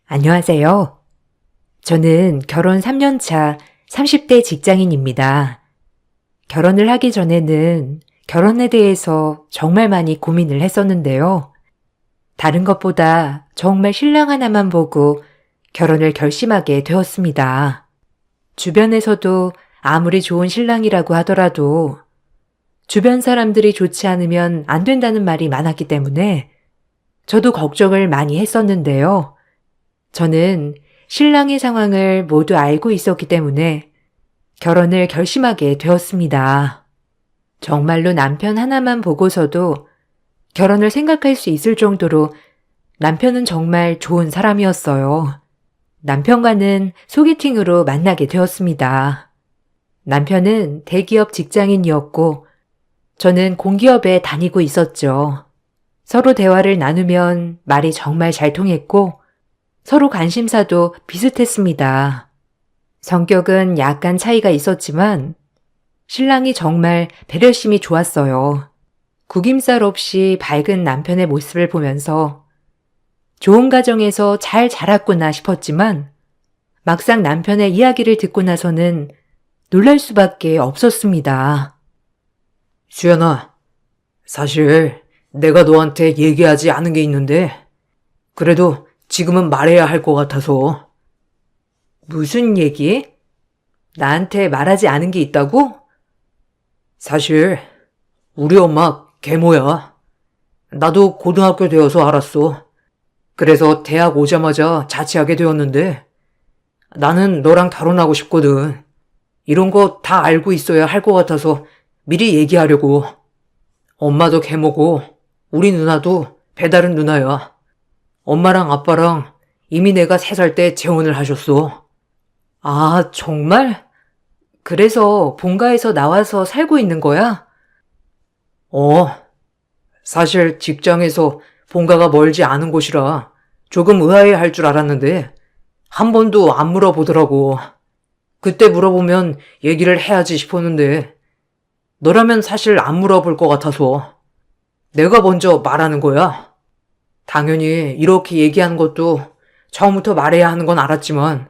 안녕하세요. 저는 결혼 3년 차 30대 직장인입니다. 결혼을 하기 전에는 결혼에 대해서 정말 많이 고민을 했었는데요. 다른 것보다 정말 신랑 하나만 보고 결혼을 결심하게 되었습니다. 주변에서도 아무리 좋은 신랑이라고 하더라도 주변 사람들이 좋지 않으면 안 된다는 말이 많았기 때문에 저도 걱정을 많이 했었는데요. 저는 신랑의 상황을 모두 알고 있었기 때문에 결혼을 결심하게 되었습니다. 정말로 남편 하나만 보고서도 결혼을 생각할 수 있을 정도로 남편은 정말 좋은 사람이었어요. 남편과는 소개팅으로 만나게 되었습니다. 남편은 대기업 직장인이었고 저는 공기업에 다니고 있었죠. 서로 대화를 나누면 말이 정말 잘 통했고 서로 관심사도 비슷했습니다. 성격은 약간 차이가 있었지만 신랑이 정말 배려심이 좋았어요. 구김살 없이 밝은 남편의 모습을 보면서 좋은 가정에서 잘 자랐구나 싶었지만 막상 남편의 이야기를 듣고 나서는 놀랄 수밖에 없었습니다. 수연아, 사실 내가 너한테 얘기하지 않은 게 있는데 그래도 지금은 말해야 할 것 같아서. 무슨 얘기? 나한테 말하지 않은 게 있다고? 사실 우리 엄마 계모야. 나도 고등학교 되어서 알았어. 그래서 대학 오자마자 자취하게 되었는데 나는 너랑 결혼하고 싶거든. 이런 거 다 알고 있어야 할 것 같아서 미리 얘기하려고. 엄마도 계모고 우리 누나도 배다른 누나야. 엄마랑 아빠랑 이미 내가 3살 때 재혼을 하셨어. 아, 정말? 그래서 본가에서 나와서 살고 있는 거야? 사실 직장에서 본가가 멀지 않은 곳이라 조금 의아해할 줄 알았는데 한 번도 안 물어보더라고. 그때 물어보면 얘기를 해야지 싶었는데 너라면 사실 안 물어볼 것 같아서 내가 먼저 말하는 거야. 당연히 이렇게 얘기하는 것도 처음부터 말해야 하는 건 알았지만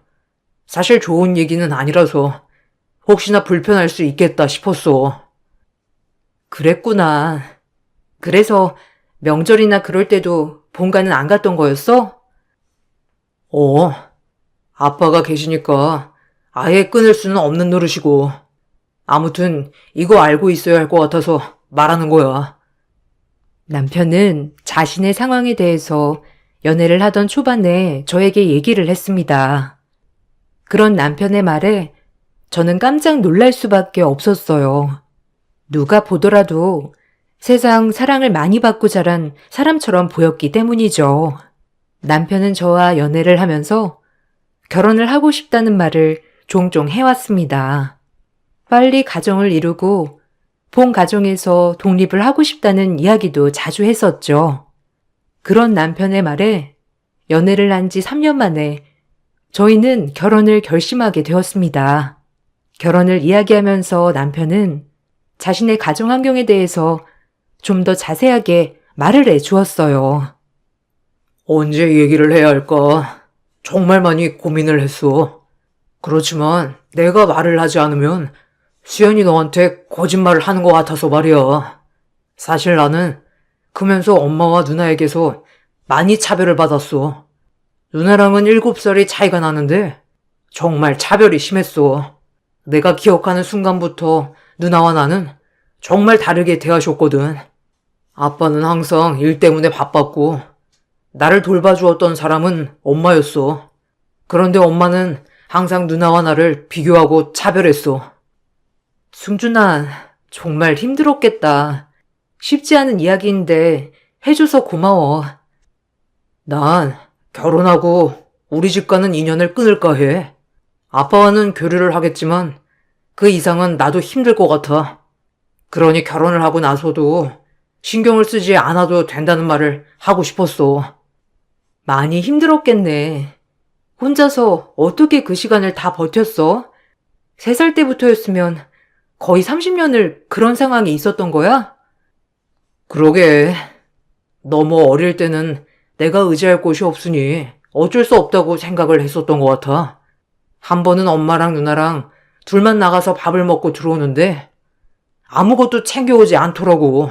사실 좋은 얘기는 아니라서 혹시나 불편할 수 있겠다 싶었어. 그랬구나. 그래서 명절이나 그럴 때도 본가는 안 갔던 거였어? 아빠가 계시니까 아예 끊을 수는 없는 노릇이고 아무튼 이거 알고 있어야 할 것 같아서 말하는 거야. 남편은 자신의 상황에 대해서 연애를 하던 초반에 저에게 얘기를 했습니다. 그런 남편의 말에 저는 깜짝 놀랄 수밖에 없었어요. 누가 보더라도 세상 사랑을 많이 받고 자란 사람처럼 보였기 때문이죠. 남편은 저와 연애를 하면서 결혼을 하고 싶다는 말을 종종 해왔습니다. 빨리 가정을 이루고 본 가정에서 독립을 하고 싶다는 이야기도 자주 했었죠. 그런 남편의 말에 연애를 한 지 3년 만에 저희는 결혼을 결심하게 되었습니다. 결혼을 이야기하면서 남편은 자신의 가정 환경에 대해서 좀 더 자세하게 말을 해주었어요. 언제 얘기를 해야 할까? 정말 많이 고민을 했어. 그렇지만 내가 말을 하지 않으면 수연이 너한테 거짓말을 하는 것 같아서 말이야. 사실 나는 크면서 엄마와 누나에게서 많이 차별을 받았어. 누나랑은 7살이 차이가 나는데 정말 차별이 심했어. 내가 기억하는 순간부터 누나와 나는 정말 다르게 대하셨거든. 아빠는 항상 일 때문에 바빴고 나를 돌봐주었던 사람은 엄마였어. 그런데 엄마는 항상 누나와 나를 비교하고 차별했어. 승준아, 정말 힘들었겠다. 쉽지 않은 이야기인데 해줘서 고마워. 난 결혼하고 우리 집과는 인연을 끊을까 해. 아빠와는 교류를 하겠지만 그 이상은 나도 힘들 것 같아. 그러니 결혼을 하고 나서도 신경을 쓰지 않아도 된다는 말을 하고 싶었어. 많이 힘들었겠네. 혼자서 어떻게 그 시간을 다 버텼어? 3살 때부터였으면 거의 30년을 그런 상황이 있었던 거야? 그러게. 너무 어릴 때는 내가 의지할 곳이 없으니 어쩔 수 없다고 생각을 했었던 것 같아. 한 번은 엄마랑 누나랑 둘만 나가서 밥을 먹고 들어오는데 아무것도 챙겨오지 않더라고.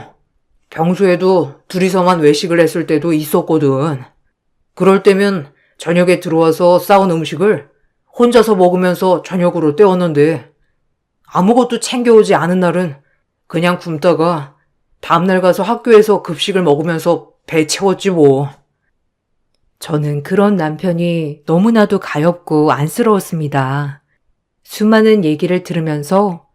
평소에도 둘이서만 외식을 했을 때도 있었거든. 그럴 때면 저녁에 들어와서 싸운 음식을 혼자서 먹으면서 저녁으로 때웠는데 아무것도 챙겨오지 않은 날은 그냥 굶다가 다음날 가서 학교에서 급식을 먹으면서 배 채웠지 뭐. 저는 그런 남편이 너무나도 가엾고 안쓰러웠습니다. 수많은 얘기를 들으면서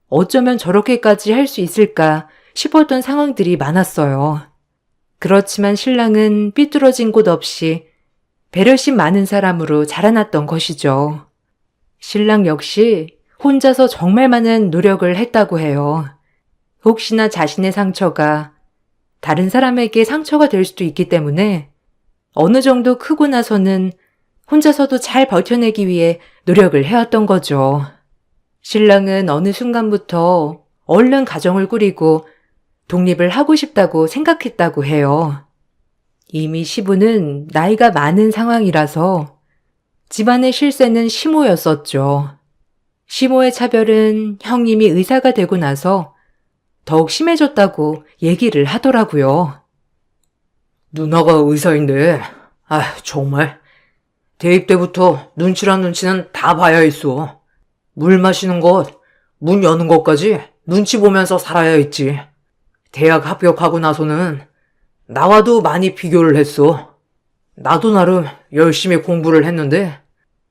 어쩌면 저렇게까지 할 수 있을까 싶었던 상황들이 많았어요. 그렇지만 신랑은 삐뚤어진 곳 없이 배려심 많은 사람으로 자라났던 것이죠. 신랑 역시 혼자서 정말 많은 노력을 했다고 해요. 혹시나 자신의 상처가 다른 사람에게 상처가 될 수도 있기 때문에 어느 정도 크고 나서는 혼자서도 잘 버텨내기 위해 노력을 해왔던 거죠. 신랑은 어느 순간부터 얼른 가정을 꾸리고 독립을 하고 싶다고 생각했다고 해요. 이미 시부는 나이가 많은 상황이라서 집안의 실세는 시모였었죠. 시모의 차별은 형님이 의사가 되고 나서 더욱 심해졌다고 얘기를 하더라고요. 누나가 의사인데, 정말. 대입 때부터 눈치란 눈치는 다 봐야 했어. 물 마시는 것, 문 여는 것까지 눈치 보면서 살아야 했지. 대학 합격하고 나서는 나와도 많이 비교를 했어. 나도 나름 열심히 공부를 했는데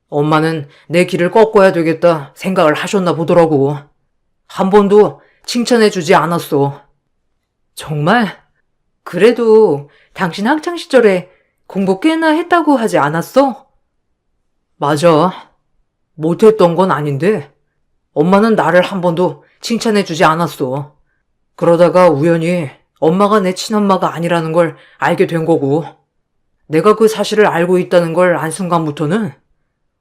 엄마는 내 길을 꺾어야 되겠다 생각을 하셨나 보더라고. 한 번도 칭찬해주지 않았어. 정말? 그래도 당신 학창 시절에 공부 꽤나 했다고 하지 않았어? 맞아. 못했던 건 아닌데 엄마는 나를 한 번도 칭찬해주지 않았어. 그러다가 우연히 엄마가 내 친엄마가 아니라는 걸 알게 된 거고, 내가 그 사실을 알고 있다는 걸 안 순간부터는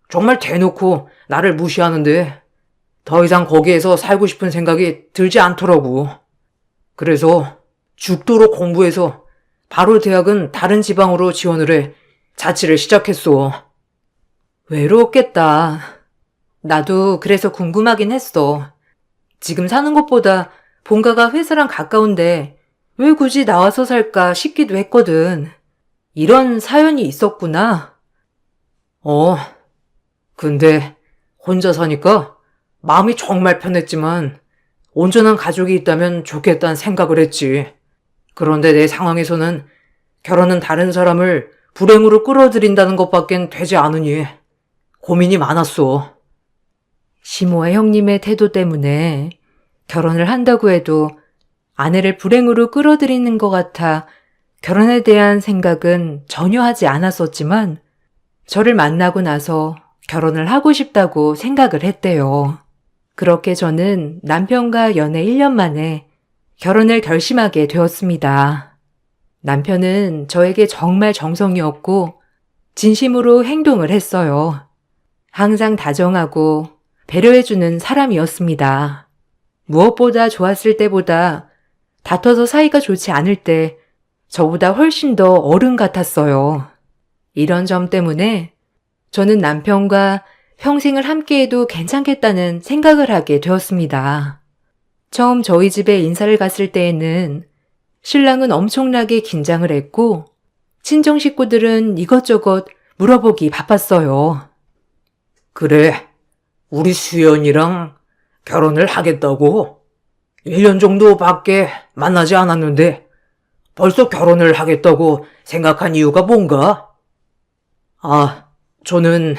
정말 대놓고 나를 무시하는데 더 이상 거기에서 살고 싶은 생각이 들지 않더라고. 그래서 죽도록 공부해서 바로 대학은 다른 지방으로 지원을 해 자취를 시작했어. 외로웠겠다. 나도 그래서 궁금하긴 했어. 지금 사는 곳보다 본가가 회사랑 가까운데 왜 굳이 나와서 살까 싶기도 했거든. 이런 사연이 있었구나. 근데 혼자 사니까 마음이 정말 편했지만 온전한 가족이 있다면 좋겠다는 생각을 했지. 그런데 내 상황에서는 결혼은 다른 사람을 불행으로 끌어들인다는 것밖엔 되지 않으니 고민이 많았어. 시모와 형님의 태도 때문에 결혼을 한다고 해도 아내를 불행으로 끌어들이는 것 같아 결혼에 대한 생각은 전혀 하지 않았었지만 저를 만나고 나서 결혼을 하고 싶다고 생각을 했대요. 그렇게 저는 남편과 연애 1년 만에 결혼을 결심하게 되었습니다. 남편은 저에게 정말 정성이었고 진심으로 행동을 했어요. 항상 다정하고 배려해주는 사람이었습니다. 무엇보다 좋았을 때보다 다퉈서 사이가 좋지 않을 때 저보다 훨씬 더 어른 같았어요. 이런 점 때문에 저는 남편과 평생을 함께해도 괜찮겠다는 생각을 하게 되었습니다. 처음 저희 집에 인사를 갔을 때에는 신랑은 엄청나게 긴장을 했고 친정 식구들은 이것저것 물어보기 바빴어요. 그래, 우리 수연이랑 결혼을 하겠다고? 1년 정도밖에 만나지 않았는데 벌써 결혼을 하겠다고 생각한 이유가 뭔가? 저는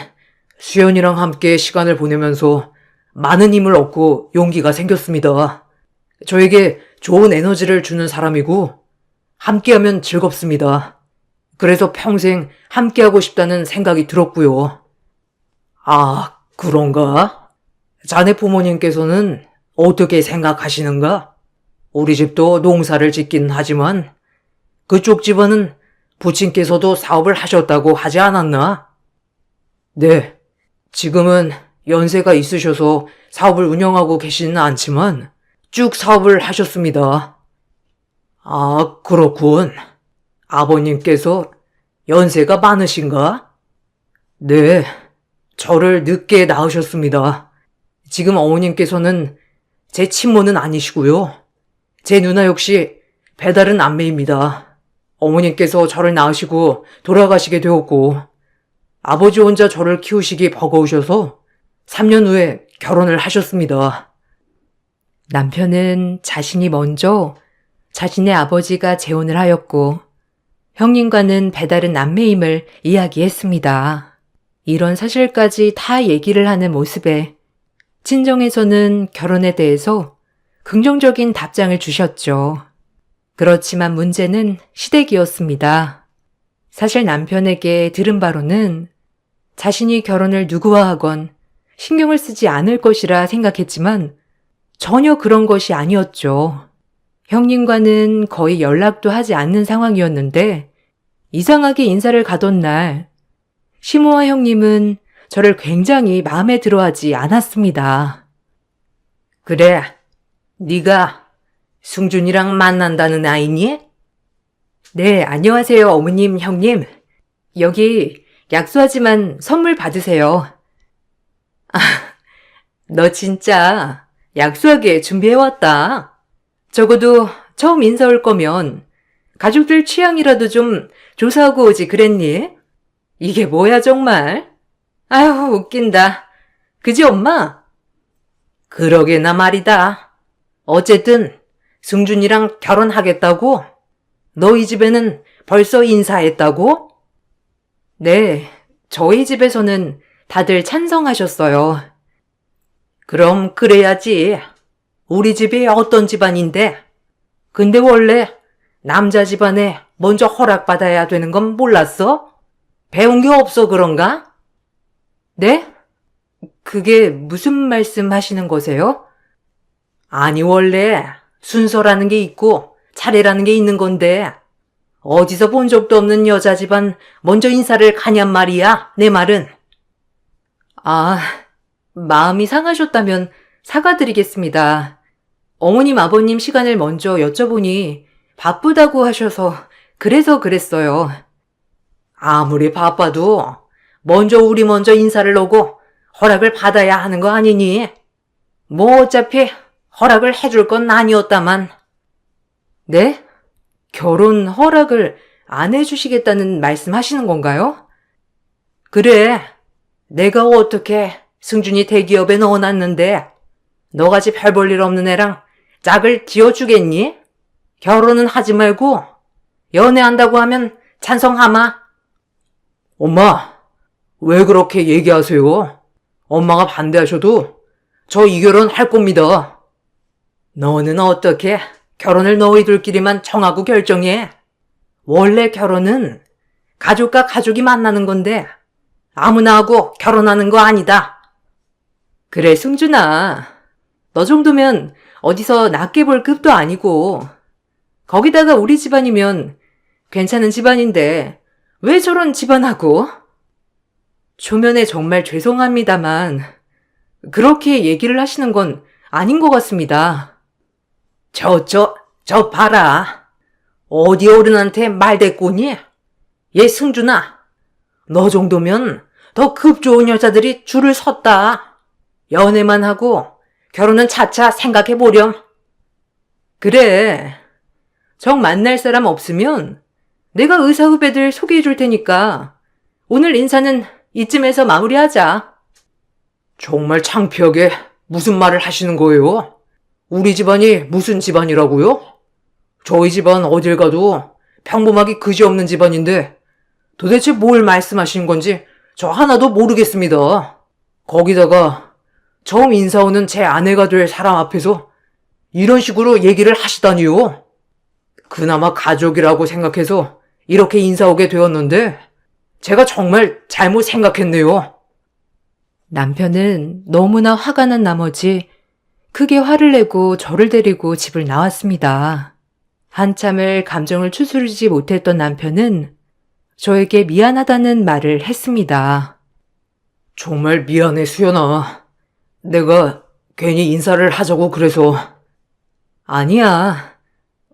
수연이랑 함께 시간을 보내면서 많은 힘을 얻고 용기가 생겼습니다. 저에게 좋은 에너지를 주는 사람이고 함께하면 즐겁습니다. 그래서 평생 함께하고 싶다는 생각이 들었고요. 그런가? 자네 부모님께서는 어떻게 생각하시는가? 우리 집도 농사를 짓긴 하지만 그쪽 집안은 부친께서도 사업을 하셨다고 하지 않았나? 네, 지금은 연세가 있으셔서 사업을 운영하고 계시는 않지만 쭉 사업을 하셨습니다. 그렇군. 아버님께서 연세가 많으신가? 네, 저를 늦게 낳으셨습니다. 지금 어머님께서는 제 친모는 아니시고요. 제 누나 역시 배다른 남매입니다. 어머님께서 저를 낳으시고 돌아가시게 되었고, 아버지 혼자 저를 키우시기 버거우셔서 3년 후에 결혼을 하셨습니다. 남편은 자신이 먼저 자신의 아버지가 재혼을 하였고 형님과는 배다른 남매임을 이야기했습니다. 이런 사실까지 다 얘기를 하는 모습에 친정에서는 결혼에 대해서 긍정적인 답장을 주셨죠. 그렇지만 문제는 시댁이었습니다. 사실 남편에게 들은 바로는 자신이 결혼을 누구와 하건 신경을 쓰지 않을 것이라 생각했지만 전혀 그런 것이 아니었죠. 형님과는 거의 연락도 하지 않는 상황이었는데 이상하게 인사를 가던 날 시모와 형님은 저를 굉장히 마음에 들어하지 않았습니다. 그래, 네가 승준이랑 만난다는 아이니? 네, 안녕하세요, 어머님, 형님. 여기 약소하지만 선물 받으세요. 아, 너 진짜 약소하게 준비해왔다. 적어도 처음 인사 올 거면 가족들 취향이라도 좀 조사하고 오지 그랬니? 이게 뭐야 정말? 아휴 웃긴다. 그지 엄마? 그러게나 말이다. 어쨌든 승준이랑 결혼하겠다고? 너희 집에는 벌써 인사했다고? 네, 저희 집에서는 다들 찬성하셨어요. 그럼 그래야지. 우리 집이 어떤 집안인데? 근데 원래 남자 집안에 먼저 허락받아야 되는 건 몰랐어? 배운 게 없어 그런가? 네? 그게 무슨 말씀 하시는 거세요? 아니 원래 순서라는 게 있고 차례라는 게 있는 건데 어디서 본 적도 없는 여자 집안 먼저 인사를 가냔 말이야, 내 말은. 아, 마음이 상하셨다면 사과드리겠습니다. 어머님, 아버님 시간을 먼저 여쭤보니 바쁘다고 하셔서 그래서 그랬어요. 아무리 바빠도 우리 먼저 인사를 오고 허락을 받아야 하는 거 아니니? 뭐 어차피 허락을 해줄 건 아니었다만. 네? 결혼 허락을 안 해주시겠다는 말씀 하시는 건가요? 그래, 내가 어떻게 승준이 대기업에 넣어놨는데 너같이 별 볼 일 없는 애랑 짝을 지어주겠니? 결혼은 하지 말고 연애한다고 하면 찬성하마. 엄마, 왜 그렇게 얘기하세요? 엄마가 반대하셔도 저 이 결혼 할 겁니다. 너는 어떻게 결혼을 너희들끼리만 정하고 결정해? 원래 결혼은 가족과 가족이 만나는 건데 아무나 하고 결혼하는 거 아니다. 그래, 승준아. 너 정도면 어디서 낮게 볼 급도 아니고 거기다가 우리 집안이면 괜찮은 집안인데 왜 저런 집안하고? 초면에 정말 죄송합니다만 그렇게 얘기를 하시는 건 아닌 것 같습니다. 저 봐라. 어디 어른한테 말대꾸니? 얘 승준아, 너 정도면 더 급 좋은 여자들이 줄을 섰다. 연애만 하고 결혼은 차차 생각해보렴. 그래. 정 만날 사람 없으면 내가 의사 후배들 소개해 줄 테니까 오늘 인사는 이쯤에서 마무리하자. 정말 창피하게 무슨 말을 하시는 거예요? 우리 집안이 무슨 집안이라고요? 저희 집안 어딜 가도 평범하기 그지없는 집안인데 도대체 뭘 말씀하시는 건지 저 하나도 모르겠습니다. 거기다가 처음 인사 오는 제 아내가 될 사람 앞에서 이런 식으로 얘기를 하시다니요. 그나마 가족이라고 생각해서 이렇게 인사 오게 되었는데 제가 정말 잘못 생각했네요. 남편은 너무나 화가 난 나머지 크게 화를 내고 저를 데리고 집을 나왔습니다. 한참을 감정을 추스르지 못했던 남편은 저에게 미안하다는 말을 했습니다. 정말 미안해, 수연아. 내가 괜히 인사를 하자고 그래서. 아니야.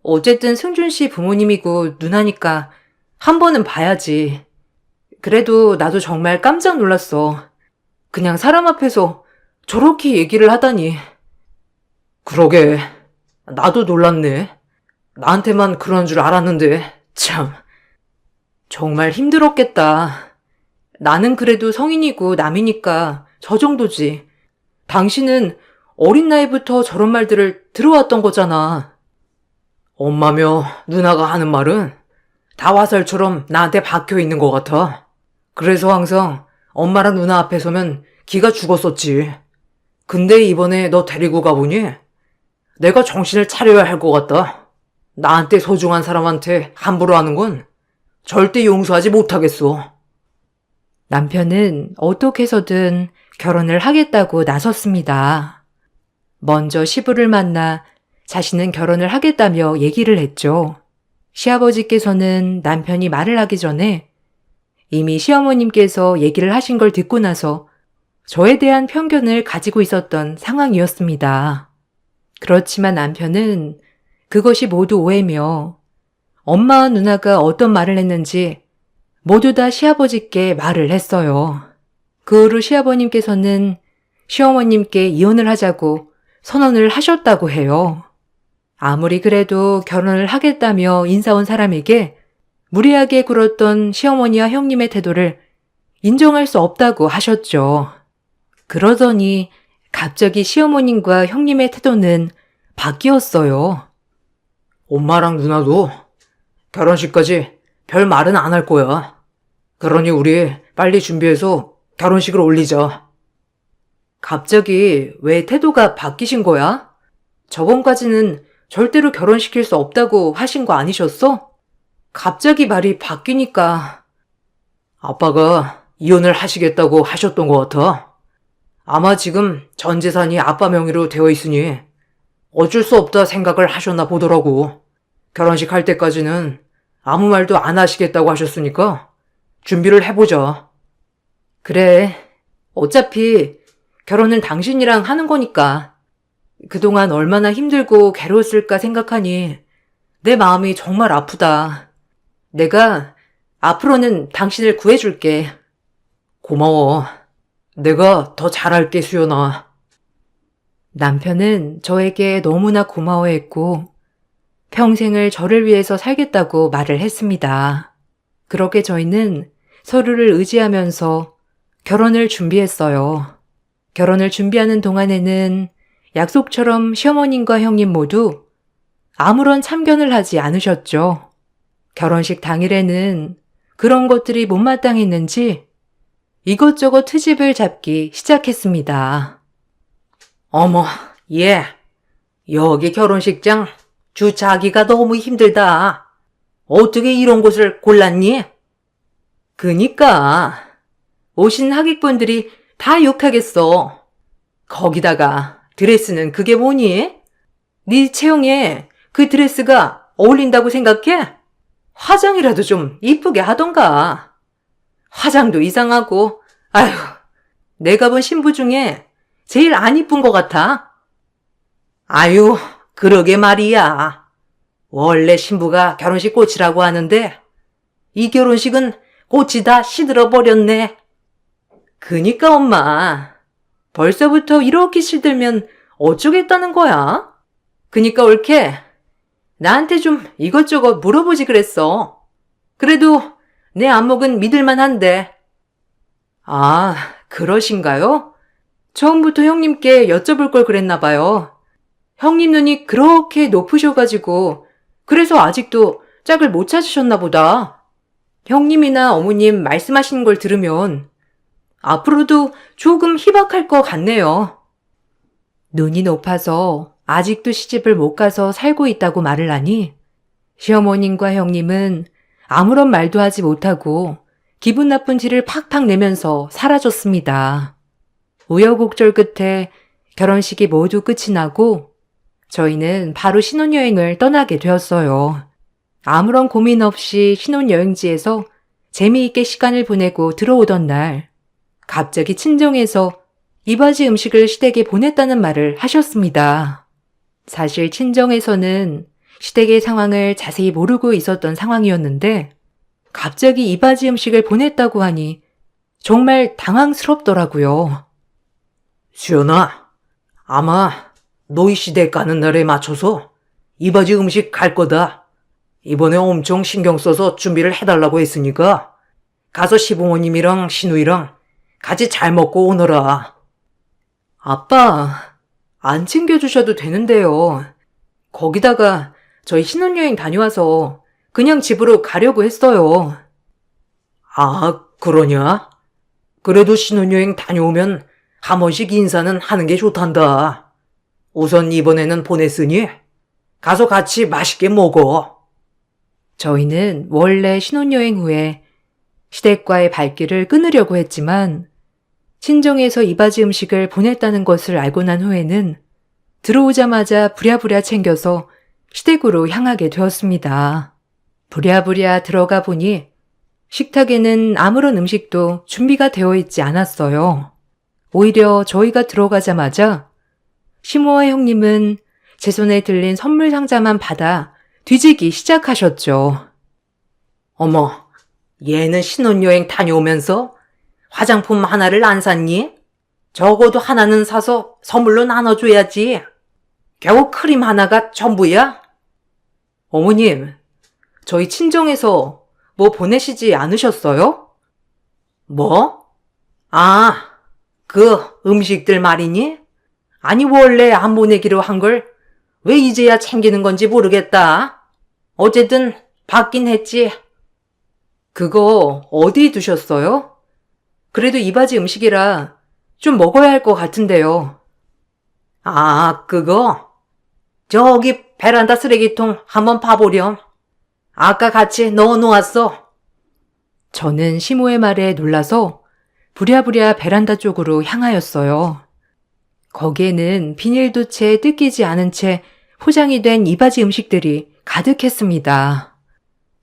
어쨌든 승준 씨 부모님이고 누나니까 한 번은 봐야지. 그래도 나도 정말 깜짝 놀랐어. 그냥 사람 앞에서 저렇게 얘기를 하다니. 그러게, 나도 놀랐네. 나한테만 그런 줄 알았는데, 참. 정말 힘들었겠다. 나는 그래도 성인이고 남이니까 저 정도지. 당신은 어린 나이부터 저런 말들을 들어왔던 거잖아. 엄마며 누나가 하는 말은 다 화살처럼 나한테 박혀 있는 것 같아. 그래서 항상 엄마랑 누나 앞에 서면 기가 죽었었지. 근데 이번에 너 데리고 가보니 내가 정신을 차려야 할 것 같다. 나한테 소중한 사람한테 함부로 하는 건 절대 용서하지 못하겠어. 남편은 어떻게 해서든 결혼을 하겠다고 나섰습니다. 먼저 시부를 만나 자신은 결혼을 하겠다며 얘기를 했죠. 시아버지께서는 남편이 말을 하기 전에 이미 시어머님께서 얘기를 하신 걸 듣고 나서 저에 대한 편견을 가지고 있었던 상황이었습니다. 그렇지만 남편은 그것이 모두 오해며 엄마와 누나가 어떤 말을 했는지 모두 다 시아버지께 말을 했어요. 그 후로 시아버님께서는 시어머님께 이혼을 하자고 선언을 하셨다고 해요. 아무리 그래도 결혼을 하겠다며 인사온 사람에게 무리하게 굴었던 시어머니와 형님의 태도를 인정할 수 없다고 하셨죠. 그러더니 갑자기 시어머님과 형님의 태도는 바뀌었어요. 엄마랑 누나도 결혼식까지 별 말은 안 할 거야. 그러니 우리 빨리 준비해서 결혼식을 올리자. 갑자기 왜 태도가 바뀌신 거야? 저번까지는 절대로 결혼시킬 수 없다고 하신 거 아니셨어? 갑자기 말이 바뀌니까. 아빠가 이혼을 하시겠다고 하셨던 것 같아. 아마 지금 전 재산이 아빠 명의로 되어 있으니 어쩔 수 없다 생각을 하셨나 보더라고. 결혼식 할 때까지는 아무 말도 안 하시겠다고 하셨으니까 준비를 해보자. 그래. 어차피 결혼은 당신이랑 하는 거니까. 그동안 얼마나 힘들고 괴로웠을까 생각하니 내 마음이 정말 아프다. 내가 앞으로는 당신을 구해줄게. 고마워. 내가 더 잘할게, 수연아. 남편은 저에게 너무나 고마워했고 평생을 저를 위해서 살겠다고 말을 했습니다. 그렇게 저희는 서로를 의지하면서 결혼을 준비했어요. 결혼을 준비하는 동안에는 약속처럼 시어머님과 형님 모두 아무런 참견을 하지 않으셨죠. 결혼식 당일에는 그런 것들이 못마땅했는지 이것저것 트집을 잡기 시작했습니다. 어머, 얘. 여기 결혼식장 주차하기가 너무 힘들다. 어떻게 이런 곳을 골랐니? 그니까 오신 하객분들이 다 욕하겠어. 거기다가 드레스는 그게 뭐니? 네 체형에 그 드레스가 어울린다고 생각해? 화장이라도 좀 이쁘게 하던가. 화장도 이상하고, 아휴, 내가 본 신부 중에 제일 안 이쁜 것 같아. 아유, 그러게 말이야. 원래 신부가 결혼식 꽃이라고 하는데 이 결혼식은 꽃이 다 시들어 버렸네. 그니까 엄마, 벌써부터 이렇게 시들면 어쩌겠다는 거야? 그니까 옳게 나한테 좀 이것저것 물어보지 그랬어. 그래도 내 안목은 믿을만한데. 아, 그러신가요? 처음부터 형님께 여쭤볼 걸 그랬나 봐요. 형님 눈이 그렇게 높으셔가지고 그래서 아직도 짝을 못 찾으셨나 보다. 형님이나 어머님 말씀하시는 걸 들으면 앞으로도 조금 희박할 것 같네요. 눈이 높아서 아직도 시집을 못 가서 살고 있다고 말을 하니 시어머님과 형님은 아무런 말도 하지 못하고 기분 나쁜 티를 팍팍 내면서 사라졌습니다. 우여곡절 끝에 결혼식이 모두 끝이 나고 저희는 바로 신혼여행을 떠나게 되었어요. 아무런 고민 없이 신혼여행지에서 재미있게 시간을 보내고 들어오던 날 갑자기 친정에서 이바지 음식을 시댁에 보냈다는 말을 하셨습니다. 사실 친정에서는 시댁의 상황을 자세히 모르고 있었던 상황이었는데 갑자기 이바지 음식을 보냈다고 하니 정말 당황스럽더라고요. 수연아, 아마 너희 시댁 가는 날에 맞춰서 이바지 음식 갈 거다. 이번에 엄청 신경 써서 준비를 해달라고 했으니까 가서 시부모님이랑 시누이랑 같이 잘 먹고 오너라. 아빠, 안 챙겨주셔도 되는데요. 거기다가 저희 신혼여행 다녀와서 그냥 집으로 가려고 했어요. 아, 그러냐? 그래도 신혼여행 다녀오면 한 번씩 인사는 하는 게 좋단다. 우선 이번에는 보냈으니 가서 같이 맛있게 먹어. 저희는 원래 신혼여행 후에 시댁과의 발길을 끊으려고 했지만 친정에서 이바지 음식을 보냈다는 것을 알고 난 후에는 들어오자마자 부랴부랴 챙겨서 시댁으로 향하게 되었습니다. 부랴부랴 들어가 보니 식탁에는 아무런 음식도 준비가 되어 있지 않았어요. 오히려 저희가 들어가자마자 시모와 형님은 제 손에 들린 선물 상자만 받아 뒤지기 시작하셨죠. 어머, 얘는 신혼여행 다녀오면서 화장품 하나를 안 샀니? 적어도 하나는 사서 선물로 나눠줘야지. 겨우 크림 하나가 전부야? 어머님, 저희 친정에서 뭐 보내시지 않으셨어요? 뭐? 아, 그 음식들 말이니? 아니 원래 안 보내기로 한 걸 왜 이제야 챙기는 건지 모르겠다. 어쨌든 받긴 했지. 그거 어디 두셨어요? 그래도 이바지 음식이라 좀 먹어야 할 것 같은데요. 아, 그거? 저기 베란다 쓰레기통 한번 봐보렴. 아까 같이 넣어놓았어. 저는 시모의 말에 놀라서 부랴부랴 베란다 쪽으로 향하였어요. 거기에는 비닐도 채 뜯기지 않은 채 포장이 된 이바지 음식들이 가득했습니다.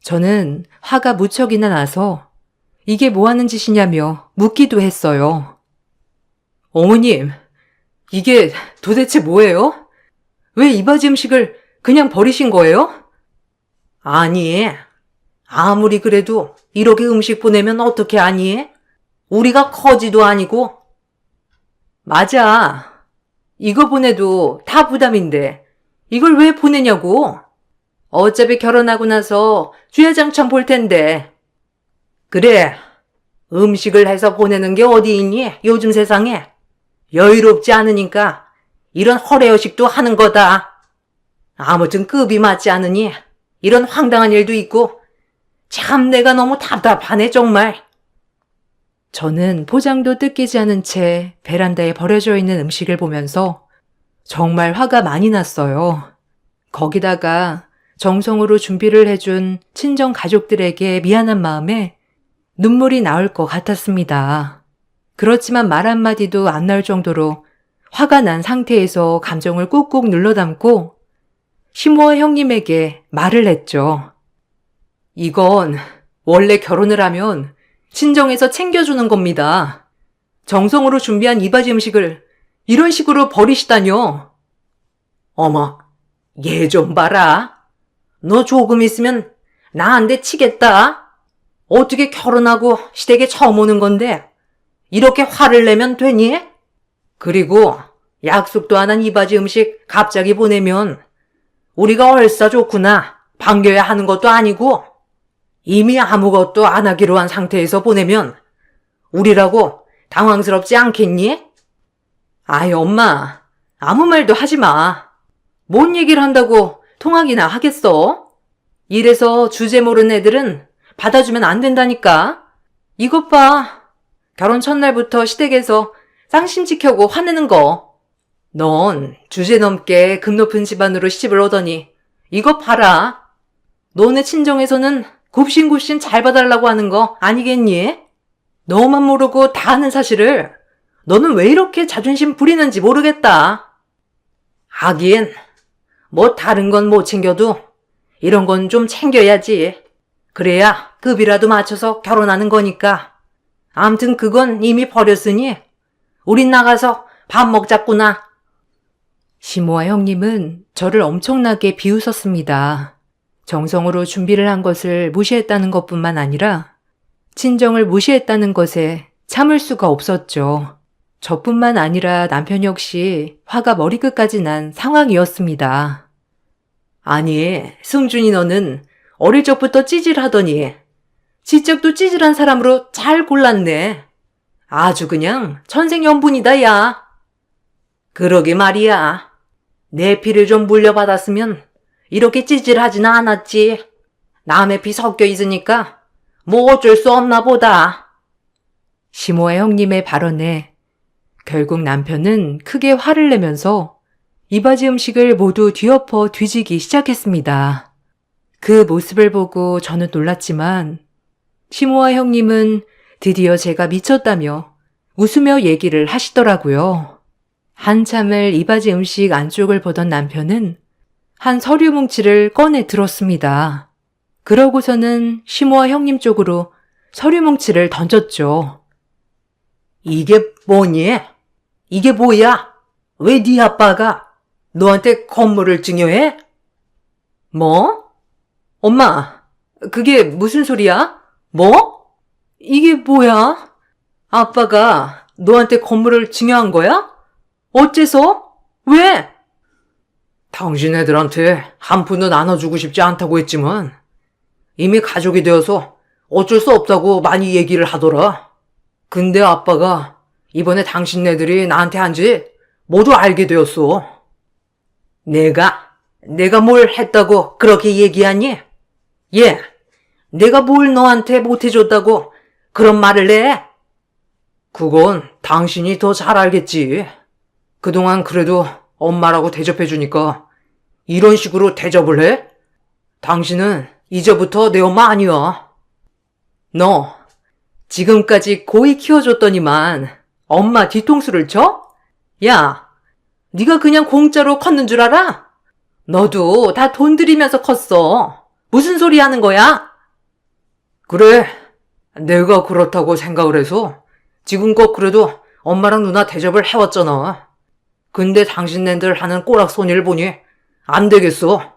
저는 화가 무척이나 나서 이게 뭐 하는 짓이냐며 묻기도 했어요. 어머님, 이게 도대체 뭐예요? 왜 이바지 음식을 그냥 버리신 거예요? 아니, 아무리 그래도 이렇게 음식 보내면 어떻게 하니? 우리가 커지도 아니고. 맞아. 이거 보내도 다 부담인데 이걸 왜 보내냐고. 어차피 결혼하고 나서 주야장창 볼 텐데. 그래, 음식을 해서 보내는 게 어디 있니? 요즘 세상에. 여유롭지 않으니까 이런 허례허식도 하는 거다. 아무튼 급이 맞지 않으니 이런 황당한 일도 있고 참 내가 너무 답답하네 정말. 저는 포장도 뜯기지 않은 채 베란다에 버려져 있는 음식을 보면서 정말 화가 많이 났어요. 거기다가 정성으로 준비를 해준 친정 가족들에게 미안한 마음에 눈물이 나올 것 같았습니다. 그렇지만 말 한마디도 안 나올 정도로 화가 난 상태에서 감정을 꾹꾹 눌러 담고 시모와 형님에게 말을 했죠. 이건 원래 결혼을 하면 친정에서 챙겨주는 겁니다. 정성으로 준비한 이바지 음식을 이런 식으로 버리시다뇨. 어머, 얘 좀 봐라. 너 조금 있으면 나한테 치겠다. 어떻게 결혼하고 시댁에 처음 오는 건데 이렇게 화를 내면 되니? 그리고 약속도 안 한 이바지 음식 갑자기 보내면 우리가 얼싸 좋구나 반겨야 하는 것도 아니고 이미 아무것도 안 하기로 한 상태에서 보내면 우리라고 당황스럽지 않겠니? 아이 엄마, 아무 말도 하지 마. 뭔 얘기를 한다고 통하기나 하겠어? 이래서 주제 모르는 애들은 받아주면 안 된다니까. 이것 봐. 결혼 첫날부터 시댁에서 쌍심 지켜고 화내는 거. 넌 주제 넘게 급 높은 집안으로 시집을 오더니 이것 봐라. 너네 친정에서는 굽신굽신 잘 봐달라고 하는 거 아니겠니? 너만 모르고 다 아는 사실을 너는 왜 이렇게 자존심 부리는지 모르겠다. 하긴 뭐 다른 건 못 챙겨도 이런 건 좀 챙겨야지. 그래야 급이라도 맞춰서 결혼하는 거니까. 암튼 그건 이미 버렸으니 우린 나가서 밥 먹자꾸나. 시모와 형님은 저를 엄청나게 비웃었습니다. 정성으로 준비를 한 것을 무시했다는 것뿐만 아니라 친정을 무시했다는 것에 참을 수가 없었죠. 저뿐만 아니라 남편 역시 화가 머리끝까지 난 상황이었습니다. 아니, 승준이 너는 어릴 적부터 찌질하더니 지적도 찌질한 사람으로 잘 골랐네. 아주 그냥 천생연분이다, 야. 그러게 말이야. 내 피를 좀 물려받았으면 이렇게 찌질하지는 않았지. 남의 피 섞여 있으니까 뭐 어쩔 수 없나 보다. 시모아 형님의 발언에 결국 남편은 크게 화를 내면서 이바지 음식을 모두 뒤엎어 뒤지기 시작했습니다. 그 모습을 보고 저는 놀랐지만 시모아 형님은 드디어 제가 미쳤다며 웃으며 얘기를 하시더라고요. 한참을 이바지 음식 안쪽을 보던 남편은 한 서류 뭉치를 꺼내 들었습니다. 그러고서는 시모아 형님 쪽으로 서류 뭉치를 던졌죠. 이게 뭐니? 이게 뭐야? 왜 네 아빠가 너한테 건물을 증여해? 뭐? 엄마, 그게 무슨 소리야? 뭐? 이게 뭐야? 아빠가 너한테 건물을 증여한 거야? 어째서? 왜? 당신 애들한테 한 푼도 나눠주고 싶지 않다고 했지만 이미 가족이 되어서 어쩔 수 없다고 많이 얘기를 하더라. 근데 아빠가 이번에 당신 애들이 나한테 한지 모두 알게 되었어. 내가 뭘 했다고 그렇게 얘기하니? 예, 내가 뭘 너한테 못해줬다고 그런 말을 해? 그건 당신이 더 잘 알겠지. 그동안 그래도 엄마라고 대접해주니까 이런 식으로 대접을 해? 당신은 이제부터 내 엄마 아니야. 너 지금까지 고이 키워줬더니만 엄마 뒤통수를 쳐? 야, 네가 그냥 공짜로 컸는 줄 알아? 너도 다 돈 들이면서 컸어. 무슨 소리 하는 거야? 그래, 내가 그렇다고 생각을 해서 지금껏 그래도 엄마랑 누나 대접을 해왔잖아. 근데 당신네들 하는 꼬락소리를 보니 안 되겠어.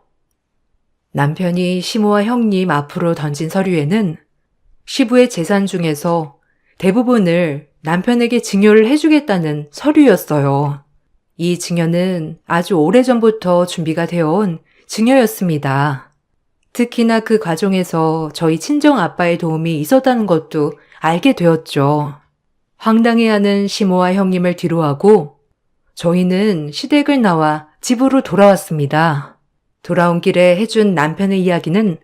남편이 시모와 형님 앞으로 던진 서류에는 시부의 재산 중에서 대부분을 남편에게 증여를 해주겠다는 서류였어요. 이 증여는 아주 오래전부터 준비가 되어온 증여였습니다. 특히나 그 과정에서 저희 친정 아빠의 도움이 있었다는 것도 알게 되었죠. 황당해하는 시모와 형님을 뒤로하고 저희는 시댁을 나와 집으로 돌아왔습니다. 돌아온 길에 해준 남편의 이야기는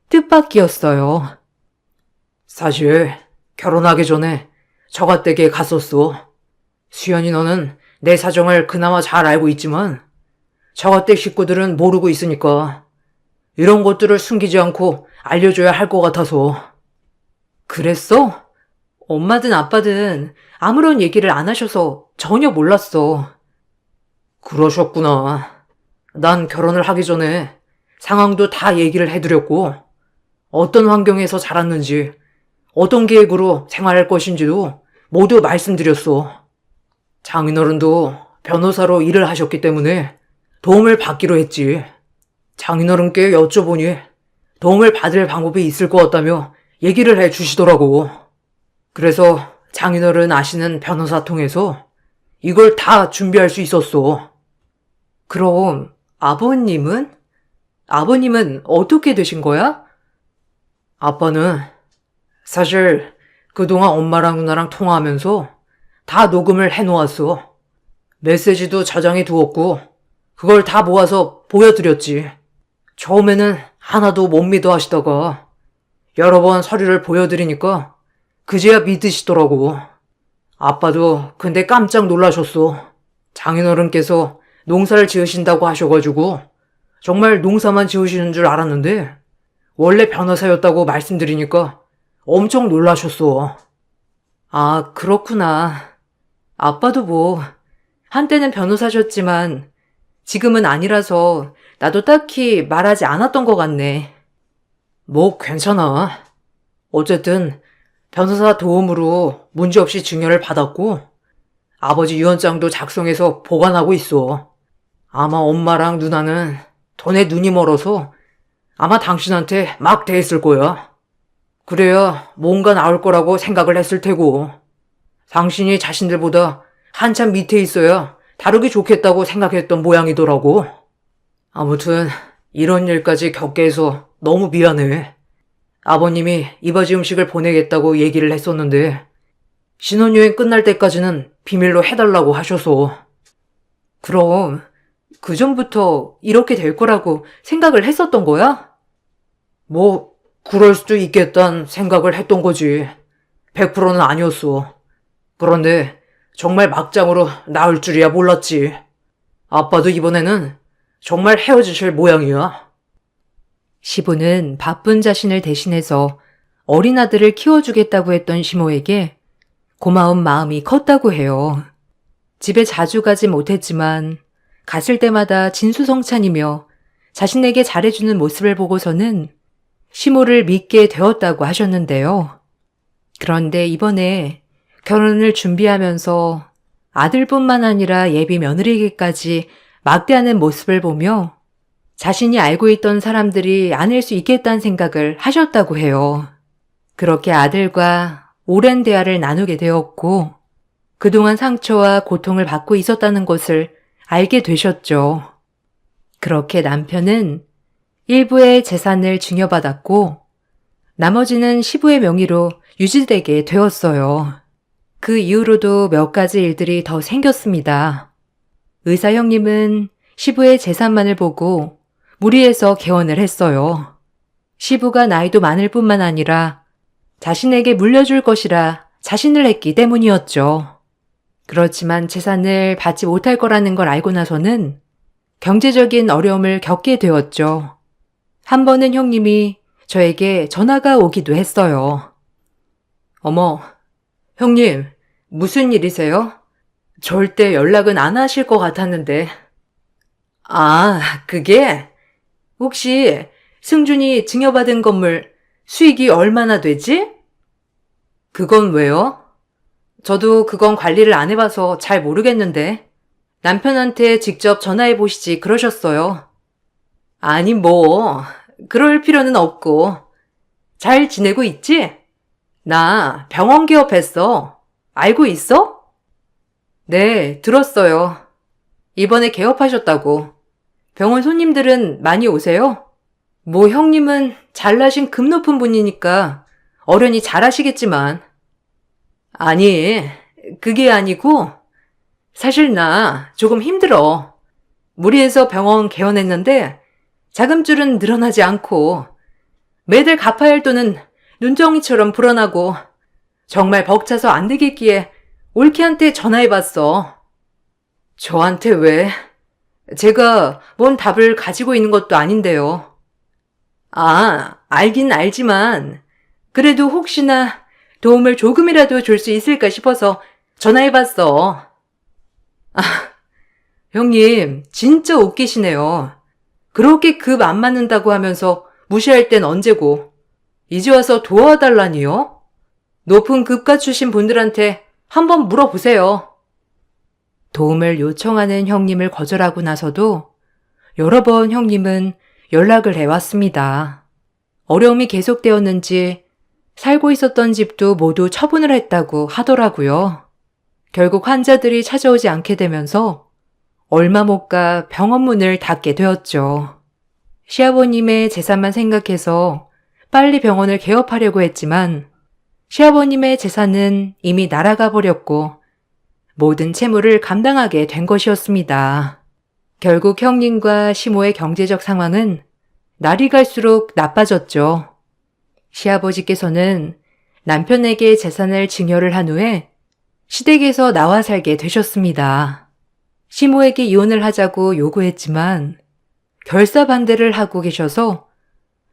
뜻밖이었어요. 사실 결혼하기 전에 처가댁에 갔었어. 수연이 너는 내 사정을 그나마 잘 알고 있지만 처가댁 식구들은 모르고 있으니까 이런 것들을 숨기지 않고 알려줘야 할 것 같아서. 그랬어? 엄마든 아빠든 아무런 얘기를 안 하셔서 전혀 몰랐어. 그러셨구나. 난 결혼을 하기 전에 상황도 다 얘기를 해드렸고 어떤 환경에서 자랐는지 어떤 계획으로 생활할 것인지도 모두 말씀드렸어. 장인어른도 변호사로 일을 하셨기 때문에 도움을 받기로 했지. 장인어른께 여쭤보니 도움을 받을 방법이 있을 것 같다며 얘기를 해 주시더라고. 그래서 장인어른 아시는 변호사 통해서 이걸 다 준비할 수 있었어. 그럼 아버님은? 아버님은 어떻게 되신 거야? 아빠는 사실 그동안 엄마랑 누나랑 통화하면서 다 녹음을 해놓았어. 메시지도 저장해 두었고 그걸 다 모아서 보여드렸지. 처음에는 하나도 못 믿어 하시다가 여러 번 서류를 보여드리니까 그제야 믿으시더라고. 아빠도 근데 깜짝 놀라셨어. 장인어른께서 농사를 지으신다고 하셔가지고 정말 농사만 지으시는 줄 알았는데 원래 변호사였다고 말씀드리니까 엄청 놀라셨어. 아, 그렇구나. 아빠도 뭐 한때는 변호사셨지만 지금은 아니라서 나도 딱히 말하지 않았던 것 같네. 뭐 괜찮아. 어쨌든 변호사 도움으로 문제없이 증여를 받았고 아버지 유언장도 작성해서 보관하고 있어. 아마 엄마랑 누나는 돈에 눈이 멀어서 아마 당신한테 막 대했을 거야. 그래야 뭔가 나올 거라고 생각을 했을 테고. 당신이 자신들보다 한참 밑에 있어야 다루기 좋겠다고 생각했던 모양이더라고. 아무튼 이런 일까지 겪게 해서 너무 미안해. 아버님이 이바지 음식을 보내겠다고 얘기를 했었는데 신혼여행 끝날 때까지는 비밀로 해달라고 하셔서. 그럼 그 전부터 이렇게 될 거라고 생각을 했었던 거야? 뭐 그럴 수도 있겠다는 생각을 했던 거지. 100%는 아니었어. 그런데 정말 막장으로 나올 줄이야 몰랐지. 아빠도 이번에는 정말 헤어지실 모양이야. 시부는 바쁜 자신을 대신해서 어린 아들을 키워주겠다고 했던 시모에게 고마운 마음이 컸다고 해요. 집에 자주 가지 못했지만 갔을 때마다 진수성찬이며 자신에게 잘해주는 모습을 보고서는 시모를 믿게 되었다고 하셨는데요. 그런데 이번에 결혼을 준비하면서 아들뿐만 아니라 예비 며느리에게까지 막대하는 모습을 보며 자신이 알고 있던 사람들이 아닐 수 있겠다는 생각을 하셨다고 해요. 그렇게 아들과 오랜 대화를 나누게 되었고 그동안 상처와 고통을 받고 있었다는 것을 알게 되셨죠. 그렇게 남편은 일부의 재산을 증여받았고 나머지는 시부의 명의로 유지되게 되었어요. 그 이후로도 몇 가지 일들이 더 생겼습니다. 의사 형님은 시부의 재산만을 보고 무리해서 개원을 했어요. 시부가 나이도 많을 뿐만 아니라 자신에게 물려줄 것이라 자신을 했기 때문이었죠. 그렇지만 재산을 받지 못할 거라는 걸 알고 나서는 경제적인 어려움을 겪게 되었죠. 한 번은 형님이 저에게 전화가 오기도 했어요. 어머, 형님, 무슨 일이세요? 절대 연락은 안 하실 것 같았는데. 아, 그게? 혹시 승준이 증여받은 건물 수익이 얼마나 되지? 그건 왜요? 저도 그건 관리를 안 해봐서 잘 모르겠는데 남편한테 직접 전화해 보시지 그러셨어요. 아니 뭐 그럴 필요는 없고 잘 지내고 있지? 나 병원 개업했어. 알고 있어? 네, 들었어요. 이번에 개업하셨다고. 병원 손님들은 많이 오세요? 뭐 형님은 잘나신 급 높은 분이니까 어련히 잘하시겠지만. 아니, 그게 아니고 사실 나 조금 힘들어. 무리해서 병원 개원했는데 자금줄은 늘어나지 않고 매달 갚아야 할 돈은 눈덩이처럼 불어나고 정말 벅차서 안 되겠기에 올케한테 전화해봤어. 저한테 왜? 제가 뭔 답을 가지고 있는 것도 아닌데요. 아, 알긴 알지만 그래도 혹시나 도움을 조금이라도 줄 수 있을까 싶어서 전화해봤어. 아, 형님 진짜 웃기시네요. 그렇게 급 안 맞는다고 하면서 무시할 땐 언제고. 이제 와서 도와달라니요? 높은 급가 출신 분들한테 한번 물어보세요. 도움을 요청하는 형님을 거절하고 나서도 여러 번 형님은 연락을 해왔습니다. 어려움이 계속되었는지 살고 있었던 집도 모두 처분을 했다고 하더라고요. 결국 환자들이 찾아오지 않게 되면서 얼마 못 가 병원 문을 닫게 되었죠. 시아버님의 재산만 생각해서 빨리 병원을 개업하려고 했지만 시아버님의 재산은 이미 날아가 버렸고 모든 채무를 감당하게 된 것이었습니다. 결국 형님과 시모의 경제적 상황은 날이 갈수록 나빠졌죠. 시아버지께서는 남편에게 재산을 증여를 한 후에 시댁에서 나와 살게 되셨습니다. 시모에게 이혼을 하자고 요구했지만 결사 반대를 하고 계셔서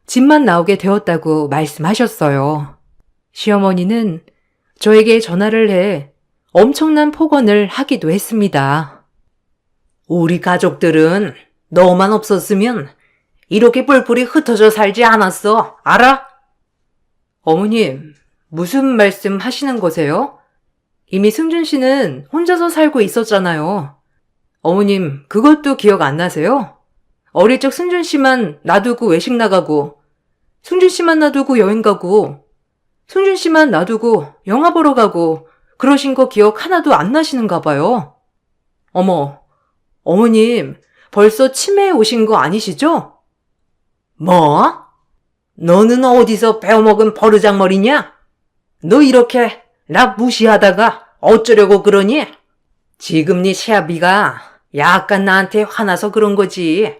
집만 나오게 되었다고 말씀하셨어요. 시어머니는 저에게 전화를 해 엄청난 폭언을 하기도 했습니다. 우리 가족들은 너만 없었으면 이렇게 뿔뿔이 흩어져 살지 않았어. 알아? 어머님, 무슨 말씀 하시는 거세요? 이미 승준 씨는 혼자서 살고 있었잖아요. 어머님, 그것도 기억 안 나세요? 어릴 적 승준 씨만 놔두고 외식 나가고, 승준 씨만 놔두고 여행 가고, 승준 씨만 놔두고 영화 보러 가고, 그러신 거 기억 하나도 안 나시는가 봐요. 어머, 어머님, 벌써 치매에 오신 거 아니시죠? 뭐? 너는 어디서 배워먹은 버르장머리냐? 너 이렇게 나 무시하다가 어쩌려고 그러니? 지금 네 시아비가 약간 나한테 화나서 그런 거지.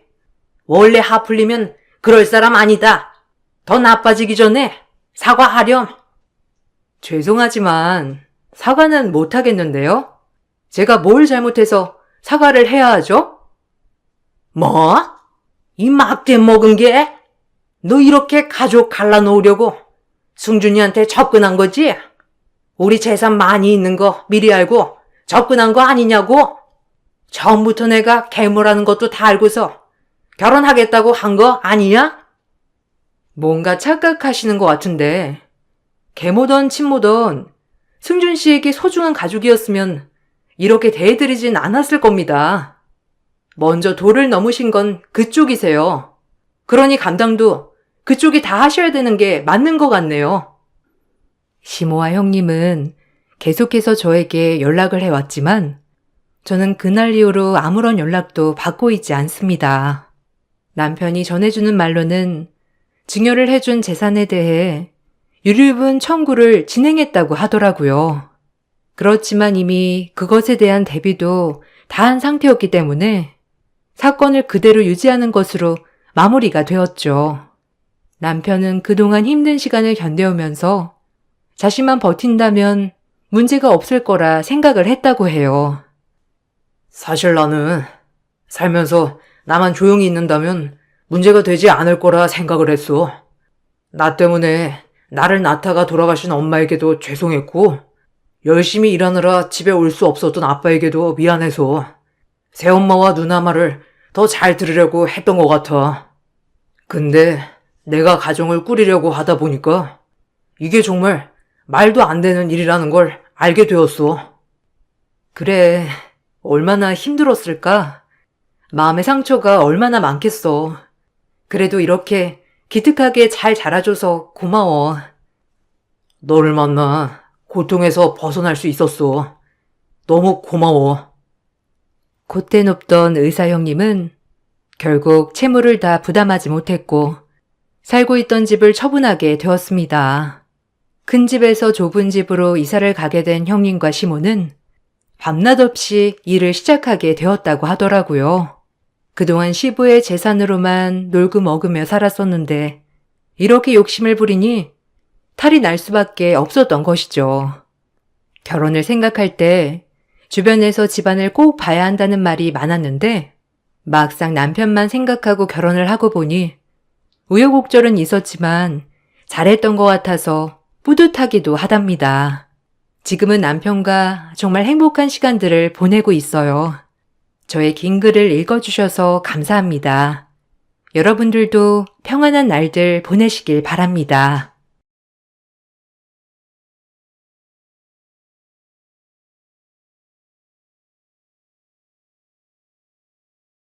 원래 화 풀리면 그럴 사람 아니다. 더 나빠지기 전에 사과하렴. 죄송하지만 사과는 못하겠는데요? 제가 뭘 잘못해서 사과를 해야 하죠? 뭐? 이 막대 먹은 게? 너 이렇게 가족 갈라놓으려고 승준이한테 접근한 거지? 우리 재산 많이 있는 거 미리 알고 접근한 거 아니냐고? 처음부터 내가 괴물하는 것도 다 알고서 결혼하겠다고 한 거 아니야? 뭔가 착각하시는 것 같은데, 계모던 친모던 승준 씨에게 소중한 가족이었으면 이렇게 대해드리진 않았을 겁니다. 먼저 도를 넘으신 건 그쪽이세요. 그러니 감당도 그쪽이 다 하셔야 되는 게 맞는 것 같네요. 시모와 형님은 계속해서 저에게 연락을 해왔지만 저는 그날 이후로 아무런 연락도 받고 있지 않습니다. 남편이 전해주는 말로는 증여를 해준 재산에 대해 유류분 청구를 진행했다고 하더라고요. 그렇지만 이미 그것에 대한 대비도 다 한 상태였기 때문에 사건을 그대로 유지하는 것으로 마무리가 되었죠. 남편은 그동안 힘든 시간을 견뎌오면서 자신만 버틴다면 문제가 없을 거라 생각을 했다고 해요. 사실 나는 살면서 나만 조용히 있는다면 문제가 되지 않을 거라 생각을 했어. 나 때문에 나를 낳다가 돌아가신 엄마에게도 죄송했고, 열심히 일하느라 집에 올 수 없었던 아빠에게도 미안해서 새엄마와 누나 말을 더 잘 들으려고 했던 것 같아. 근데 내가 가정을 꾸리려고 하다 보니까 이게 정말 말도 안 되는 일이라는 걸 알게 되었어. 그래, 얼마나 힘들었을까? 마음의 상처가 얼마나 많겠어. 그래도 이렇게 기특하게 잘 자라줘서 고마워. 너를 만나 고통에서 벗어날 수 있었어. 너무 고마워. 곧대 높던 의사 형님은 결국 채무를 다 부담하지 못했고 살고 있던 집을 처분하게 되었습니다. 큰 집에서 좁은 집으로 이사를 가게 된 형님과 시모는 밤낮 없이 일을 시작하게 되었다고 하더라고요. 그동안 시부의 재산으로만 놀고 먹으며 살았었는데 이렇게 욕심을 부리니 탈이 날 수밖에 없었던 것이죠. 결혼을 생각할 때 주변에서 집안을 꼭 봐야 한다는 말이 많았는데 막상 남편만 생각하고 결혼을 하고 보니 우여곡절은 있었지만 잘했던 것 같아서 뿌듯하기도 하답니다. 지금은 남편과 정말 행복한 시간들을 보내고 있어요. 저의 긴 글을 읽어주셔서 감사합니다. 여러분들도 평안한 날들 보내시길 바랍니다.